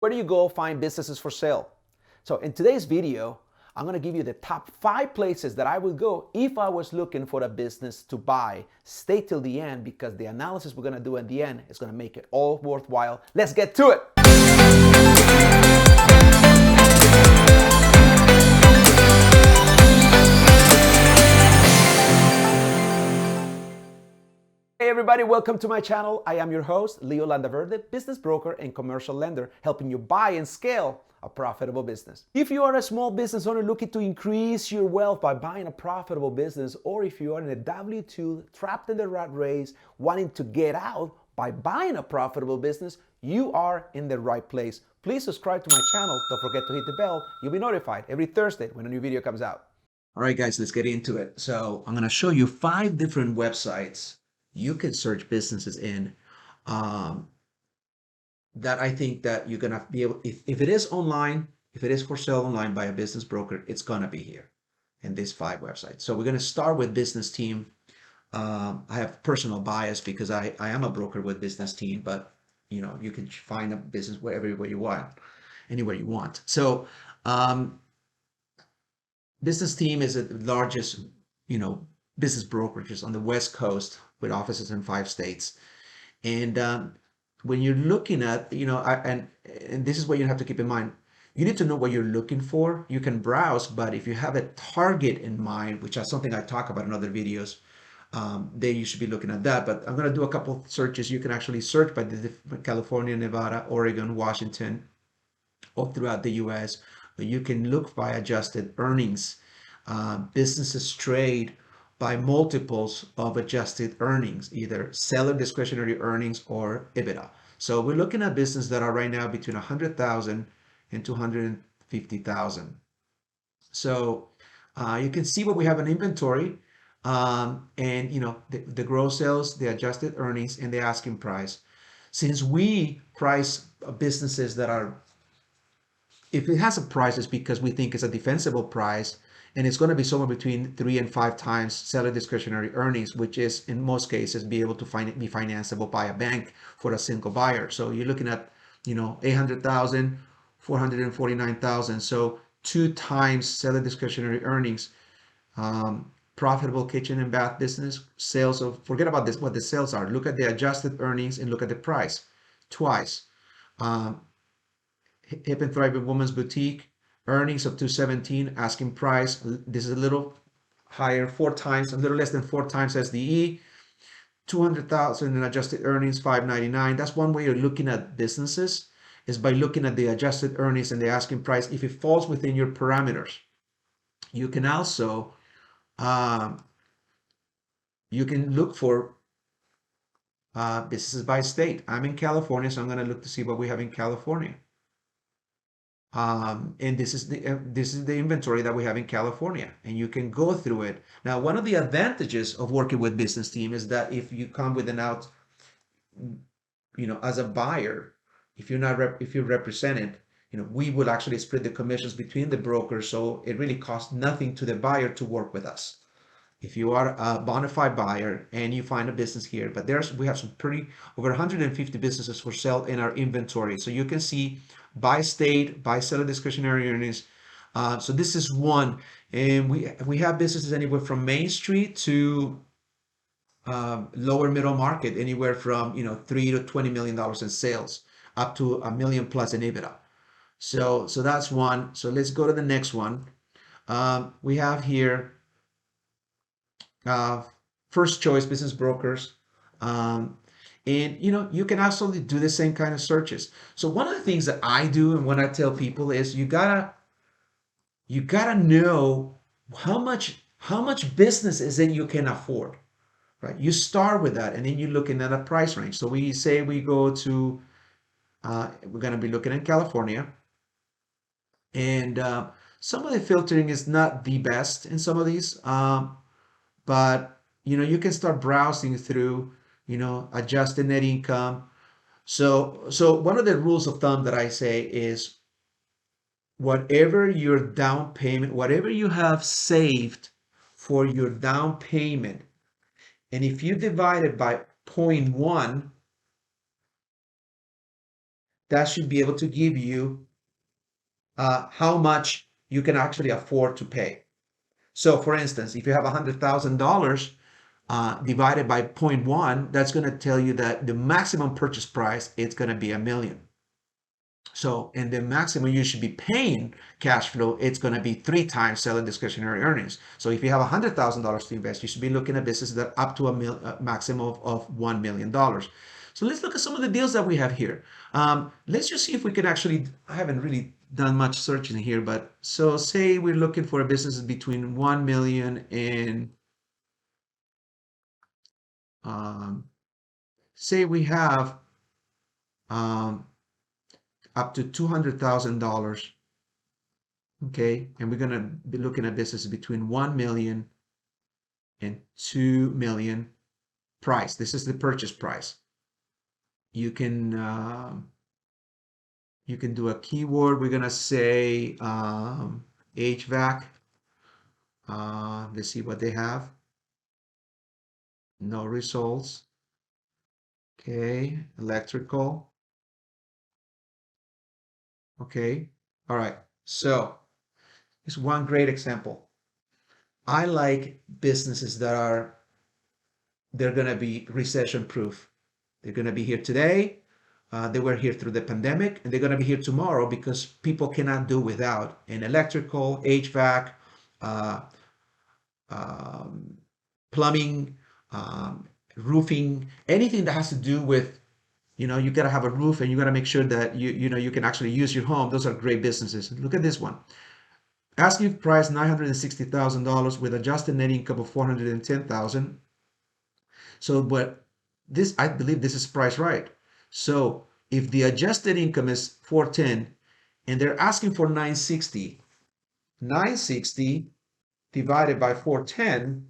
Where do you go find businesses for sale? So in today's video, I'm going to give you the top 5 places that I would go if I was looking for a business to buy. Stay till the end because the analysis we're going to do at the end is going to make it all worthwhile. Let's get to it. Hey everybody, welcome to my channel. I am your host, Leo Landaverde, business broker and commercial lender, helping you buy and scale a profitable business. If you are a small business owner looking to increase your wealth by buying a profitable business, or if you are in a W-2 trapped in the rat race, wanting to get out by buying a profitable business, you are in the right place. Please subscribe to my channel. Don't forget to hit the bell. You'll be notified every Thursday when a new video comes out. All right, guys, let's get into it. So I'm going to show you 5 different websites you can search businesses in that I think that you're gonna be able, if it is online, if it is for sale online by a business broker, it's gonna be here in these 5 websites. So we're gonna start with Business Team. I have personal bias because I am a broker with Business Team, but you know, you can find a business wherever you want, anywhere you want. So Business Team is the largest, business brokerages on the West Coast with offices in 5 states. And when you're looking at, and this is what you have to keep in mind. You need to know what you're looking for. You can browse, but if you have a target in mind, which is something I talk about in other videos, then you should be looking at that. But I'm going to do a couple of searches. You can actually search by the California, Nevada, Oregon, Washington, all throughout the US. But you can look by adjusted earnings. Businesses trade by multiples of adjusted earnings, either seller discretionary earnings or EBITDA. So we're looking at businesses that are right now between 100,000 and 250,000. So you can see what we have in inventory, and the gross sales, the adjusted earnings, and the asking price. Since we price businesses that are, if it has a price, it's because we think it's a defensible price, and it's going to be somewhere between 3 and 5 times seller discretionary earnings, which is in most cases be able to be financeable by a bank for a single buyer. So you're looking at 800,000, 449,000. So 2 times seller discretionary earnings. Profitable kitchen and bath business sales of, forget about this, what the sales are. Look at the adjusted earnings and look at the price twice. Hip and Thriving Women's Boutique, earnings of 217, asking price, this is a little higher, 4 times, a little less than 4 times SDE, 200,000 in adjusted earnings, 599. That's one way you're looking at businesses, is by looking at the adjusted earnings and the asking price. If it falls within your parameters, you can also you can look for businesses by state. I'm in California, so I'm going to look to see what we have in California. And this is the inventory that we have in California, and you can go through it. Now, one of the advantages of working with Business Team is that if you come with an out, as a buyer, if you're represented, we will actually split the commissions between the brokers, so it really costs nothing to the buyer to work with us. If you are a bona fide buyer and you find a business here, but we have some over 150 businesses for sale in our inventory. So you can see by state, by seller discretionary earnings. So this is one, and we have businesses anywhere from Main Street to lower middle market, anywhere from $3 to $20 million in sales, up to $1 million plus in EBITDA. So that's one. So let's go to the next one. We have here First Choice Business Brokers. And you can also do the same kind of searches. So one of the things that I do and what I tell people is you gotta know how much business is it you can afford, right? You start with that, and then you're looking at a price range. So we say we go to we're gonna be looking in California, and some of the filtering is not the best in some of these, but you can start browsing through. Adjusted net income. So one of the rules of thumb that I say is whatever your down payment, whatever you have saved for your down payment, and if you divide it by 0.1, that should be able to give you how much you can actually afford to pay. So for instance, if you have $100,000 divided by zero point 0.1, that's going to tell you that the maximum purchase price is going to be $1 million. So, and the maximum you should be paying cash flow, it's going to be 3 times selling discretionary earnings. So if you have $100,000 to invest, you should be looking at businesses that up to a maximum of $1 million. So let's look at some of the deals that we have here. Let's just see if we can actually, I haven't really done much searching here, but so say we're looking for a business between 1 million and say we have um, up to $200,000. Okay, and we're going to be looking at businesses between 1 million and 2 million price. This is the purchase price. You can do a keyword. We're going to say HVAC. Let's see what they have. No results. Okay, electrical. Okay, all right. So it's one great example. I like businesses that they're going to be recession proof. They're going to be here today. They were here through the pandemic, and they're going to be here tomorrow because people cannot do without an electrical, HVAC, uh, um, plumbing, roofing, anything that has to do with, you got to have a roof and you got to make sure that you can actually use your home. Those are great businesses. Look at this one. Asking price $960,000 with adjusted net income of $410,000. So, but this, I believe this is priced right. So if the adjusted income is 410 and they're asking for 960, 960 divided by 410,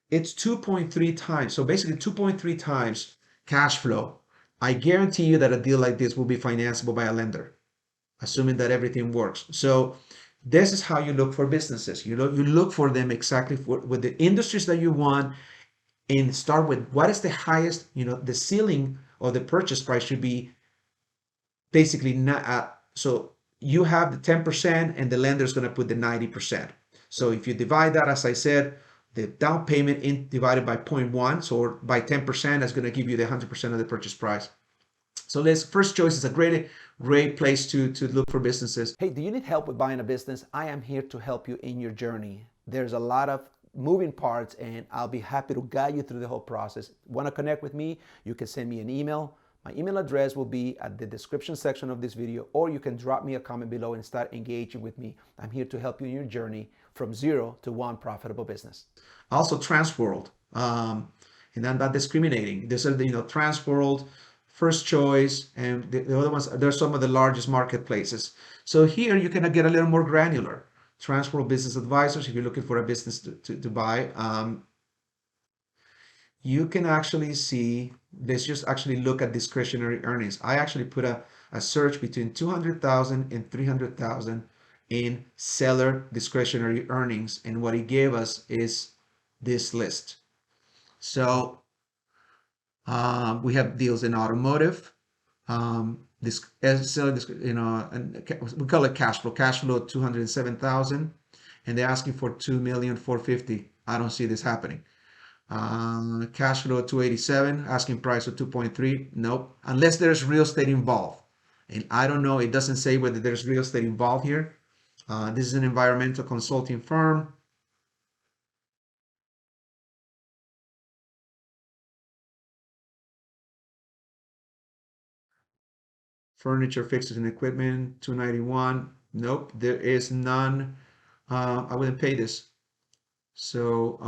it's 2.3 times. So basically 2.3 times cash flow. I guarantee you that a deal like this will be financeable by a lender, assuming that everything works. So this is how you look for businesses. You look for them exactly with the industries that you want, and start with what is the highest, the ceiling or the purchase price should be basically not, so you have the 10% and the lender is going to put the 90%. So if you divide that, as I said, the down payment divided by 0.1, so by 10%, that's going to give you the 100% of the purchase price. So this first choice is a great place to look for businesses. Hey, do you need help with buying a business? I am here to help you in your journey. There's a lot of moving parts and I'll be happy to guide you through the whole process. Want to connect with me? You can send me an email. My email address will be at the description section of this video, or you can drop me a comment below and start engaging with me. I'm here to help you in your journey from 0 to 1 profitable business. Also Transworld, and I'm not discriminating. This is Transworld, First Choice, and the other ones. They're some of the largest marketplaces. So here you can get a little more granular. Transworld Business Advisors, if you're looking for a business to buy, you can actually see, let's just actually look at discretionary earnings. I actually put a search between 200,000 and 300,000 in seller discretionary earnings. And what it gave us is this list. So we have deals in automotive, this seller, and we call it cash flow. Cash flow 207,000, and they're asking for 2,450,000. I don't see this happening. Cash flow 287, asking price of 2.3. Nope, unless there's real estate involved, and I don't know. It doesn't say whether there's real estate involved here. This is an environmental consulting firm. Furniture, fixtures, and equipment, 291. Nope, there is none. I wouldn't pay this. So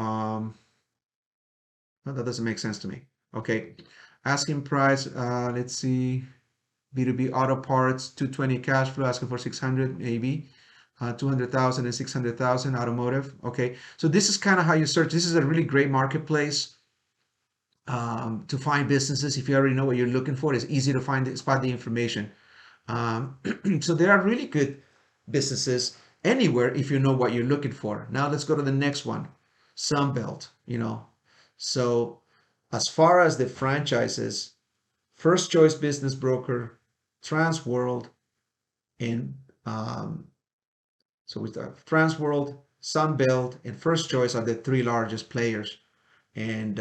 no, that doesn't make sense to me. Okay, asking price. Let's see. B2B auto parts, 220 cash flow, asking for 600 maybe. 200,000 and 600,000 automotive. Okay, so this is kind of how you search. This is a really great marketplace to find businesses. If you already know what you're looking for, it's easy to spot the information. So there are really good businesses anywhere if you know what you're looking for. Now let's go to the next one, Sunbelt. So as far as the franchises, First Choice Business Broker, Transworld, and so we start Transworld, Sunbelt, and First Choice are the three largest players. And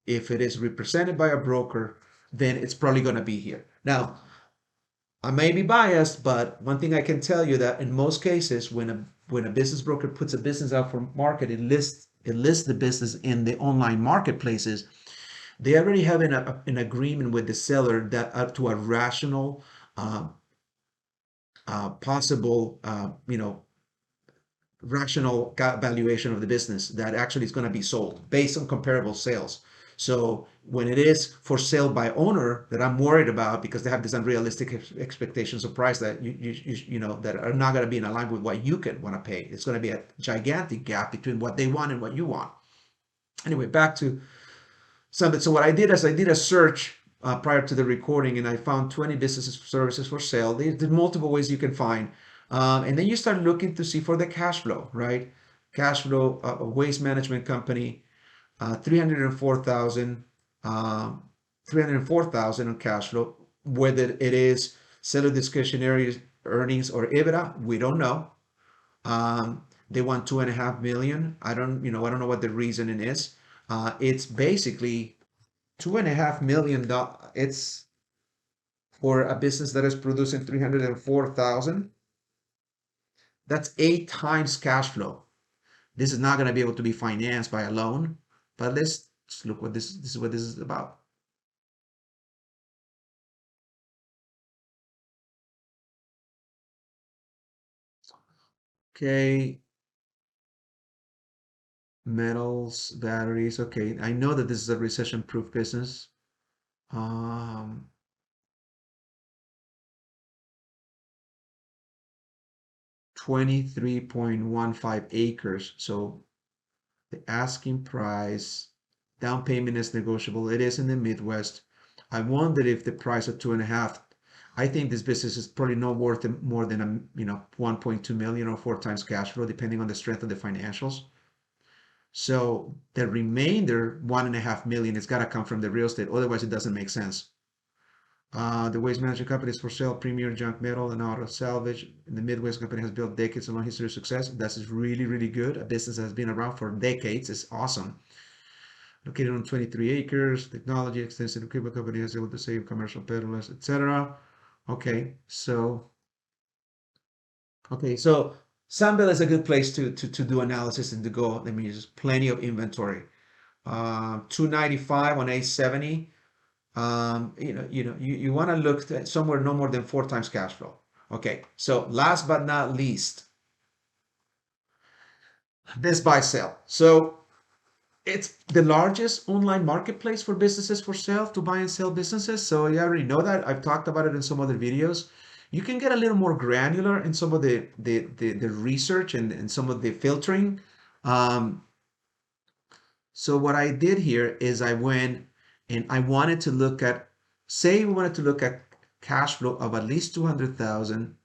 if it is represented by a broker, then it's probably going to be here. Now, I may be biased, but one thing I can tell you that in most cases, when a business broker puts a business out for market, it lists the business in the online marketplaces. They already have an agreement with the seller that up to a rational, uh, possible, rational valuation of the business that actually is going to be sold based on comparable sales. So when it is for sale by owner that I'm worried about because they have these unrealistic expectations of price that that are not going to be in line with what you can want to pay. It's going to be a gigantic gap between what they want and what you want. Anyway, back to something. So what I did is I did a search prior to the recording, and I found 20 businesses services for sale. There's multiple ways you can find, and then you start looking to see for the cash flow, right? Cash flow, a waste management company, 304,000, 304,000 on cash flow. Whether it is seller discretionary earnings or EBITDA, we don't know. They want 2.5 million. I don't know what the reasoning is. It's basically $2.5 million. It's for a business that is producing 304,000. That's 8 times cash flow. This is not going to be able to be financed by a loan, but let's look what this is what this is about. Okay, metals, batteries. Okay, I know that this is a recession-proof business. Um, 23.15 acres. So the asking price, down payment is negotiable. It is in the Midwest. I wonder if the price of 2.5. I think this business is probably not worth more than 1.2 million or 4 times cash flow, depending on the strength of the financials. So the remainder 1.5 million, it's got to come from the real estate. Otherwise, it doesn't make sense. The waste management company is for sale, premier junk metal and auto salvage. The Midwest company has built decades of long history of success. That is really, really good. A business that has been around for decades. It's awesome. Located on 23 acres, technology, extensive equipment company is able to save commercial peddlers, etc. Okay, so Sunbelt is a good place to do analysis and to go. I mean, there's plenty of inventory. 295 on 870. You want to look at somewhere no more than 4 times cash flow. Okay, so last but not least, this buy sell. So it's the largest online marketplace for businesses for sale to buy and sell businesses. So you already know that. I've talked about it in some other videos. You can get a little more granular in some of the research and some of the filtering. Um, So what I did here is I went and I wanted to look at, say we wanted to look at cash flow of at least 200,000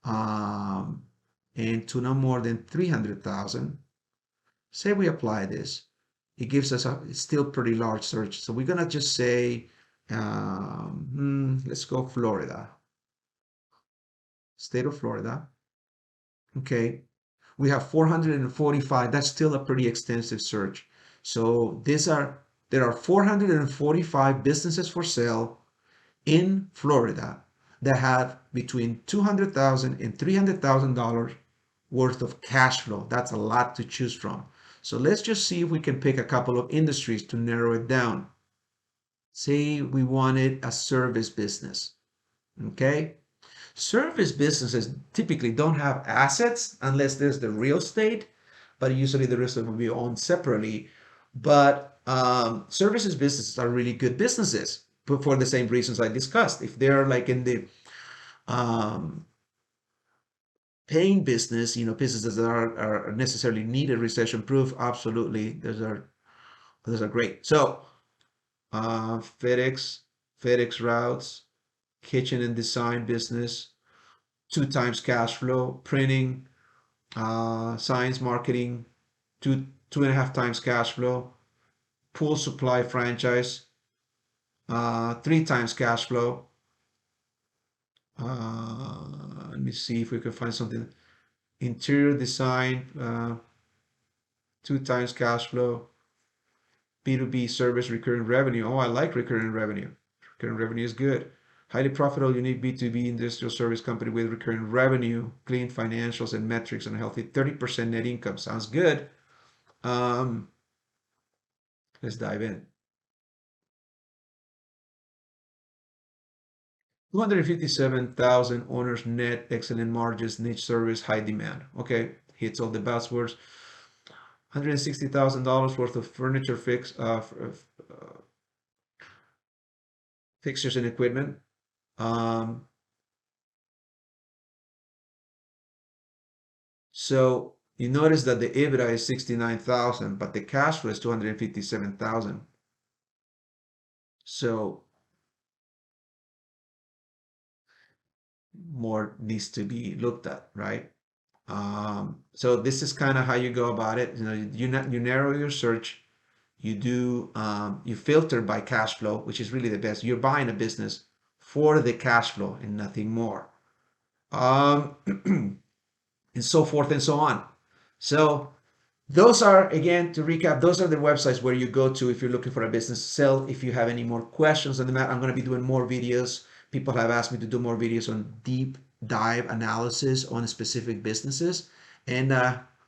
um, and to no more than 300,000. Say we apply this, it gives us a still pretty large search. So we're gonna just say, let's go Florida, state of Florida. Okay, we have 445. That's still a pretty extensive search. So there are 445 businesses for sale in Florida that have between 200,000 and $300,000 worth of cash flow. That's a lot to choose from. So let's just see if we can pick a couple of industries to narrow it down. Say we wanted a service business. Okay, service businesses typically don't have assets unless there's the real estate, but usually the real estate will be owned separately. But services businesses are really good businesses for the same reasons I discussed. If they're like in the um, paying business, businesses that are necessarily needed recession proof, absolutely, those are great. So FedEx routes, kitchen and design business, 2 times cash flow, printing, science marketing, 2.5 times cash flow, pool supply franchise, 3 times cash flow, Let me see if we can find something. Interior design, 2 times cash flow, B2B service, recurring revenue. Oh, I like recurring revenue. Recurring revenue is good. Highly profitable, unique B2B industrial service company with recurring revenue, clean financials and metrics, and a healthy 30% net income. Sounds good. Um, let's dive in. 257,000 owners net, excellent margins, niche service, high demand. Okay, hits all the buzzwords. $160,000 worth of furniture fixtures and equipment. Um, so you notice that the EBITDA is 69,000, but the cash flow is 257,000. So more needs to be looked at, right? So this is kind of how you go about it. You narrow your search. You filter by cash flow, which is really the best. You're buying a business for the cash flow and nothing more. And so forth and so on. So those are, again, to recap, those are the websites where you go to if you're looking for a business to sell. If you have any more questions on the matter, I'm going to be doing more videos. People have asked me to do more videos on deep dive analysis on specific businesses. And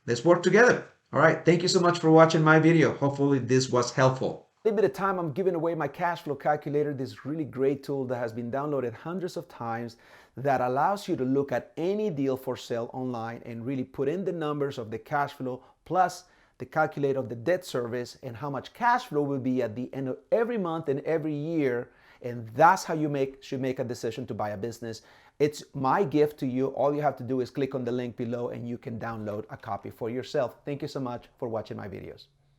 let's work together. All right. Thank you so much for watching my video. Hopefully this was helpful. A little bit of time, I'm giving away my cash flow calculator, this really great tool that has been downloaded hundreds of times that allows you to look at any deal for sale online and really put in the numbers of the cash flow plus the calculator of the debt service and how much cash flow will be at the end of every month and every year. And that's how you should make a decision to buy a business. It's my gift to you. All you have to do is click on the link below and you can download a copy for yourself. Thank you so much for watching my videos.